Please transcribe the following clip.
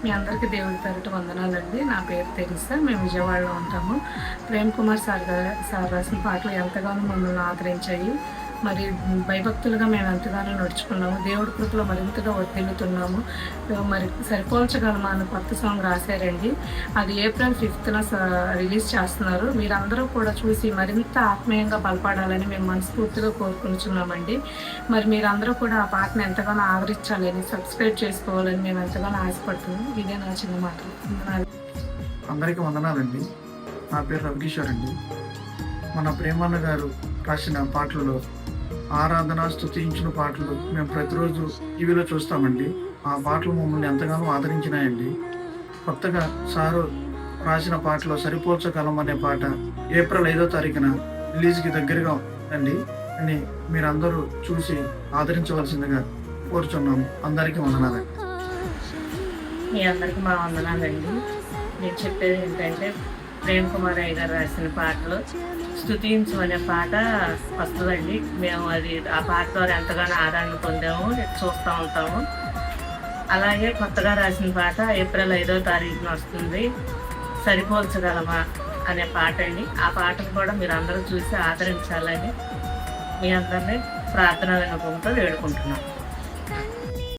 మీ అందరికీ దేవుడి పేరిట వందనాలండి. నా పేరు తెరిసా. మేము విజయవాడలో ఉంటాము. ప్రేమ్ కుమార్ సార్ రాసిన పాటలు ఎంతగానో మమ్మల్ని ఆదరించాయి. మరి భయభక్తులుగా మేము ఎంతగానో నడుచుకున్నాము. దేవుడి కృపలో మరింతగా వర్ధిల్లుతున్నాము. మరి సరిపోల్చగలమా అని కొత్త సాంగ్ రాశారండి. అది ఏప్రిల్ 5న రిలీజ్ చేస్తున్నారు. మీరందరూ కూడా చూసి మరింత ఆత్మీయంగా బలపడాలని మేము మనస్ఫూర్తిగా కోరుకుంటున్నామండి. మరి మీరందరూ కూడా ఆ పాటను ఎంతగానో ఆదరించాలని, సబ్స్క్రైబ్ చేసుకోవాలని మేము ఎంతగానో ఆశపడుతున్నాం. ఇదే నా చిన్న మాట. అందరికీ వందనాలండి. నా పేరు రవికిషోర్ అండి. మన ప్రేమన్న గారు రాసిన పాటలలో ఆరాధన, స్తుతించిన పాటలు మేము ప్రతిరోజు టీవీలో చూస్తామండి. ఆ పాటలు మమ్మల్ని ఎంతగానో ఆదరించినాయండి. కొత్తగా సారు రాసిన పాటలో సరిపోల్చగలం అనే పాట ఏప్రిల్ 5వ తారీఖున రిలీజ్కి దగ్గరగా అండి అని మీరందరూ చూసి ఆదరించవలసిందిగా కోరుచున్నాము. అందరికీ వందనాలండి. మీ అందరికీ మా వందనాలండి. నేను చెప్పేది ఏంటంటే, ప్రేమ్ కుమార్ అయ్య గారు రాసిన పాటలు స్తుతించు అనే పాట వస్తుందండి. మేము ఆ పాట ద్వారా ఎంతగానో ఆదరణ పొందాము, చూస్తూ ఉంటాము. అలాగే కొత్తగా రాసిన పాట ఏప్రిల్ 5వ తారీఖున వస్తుంది, సరిపోల్చగలమా అనే పాట అండి. ఆ పాటను కూడా మీరు అందరూ చూసి ఆదరించాలని మీ అందరినీ ప్రార్థన వినపంతో వేడుకుంటున్నాం.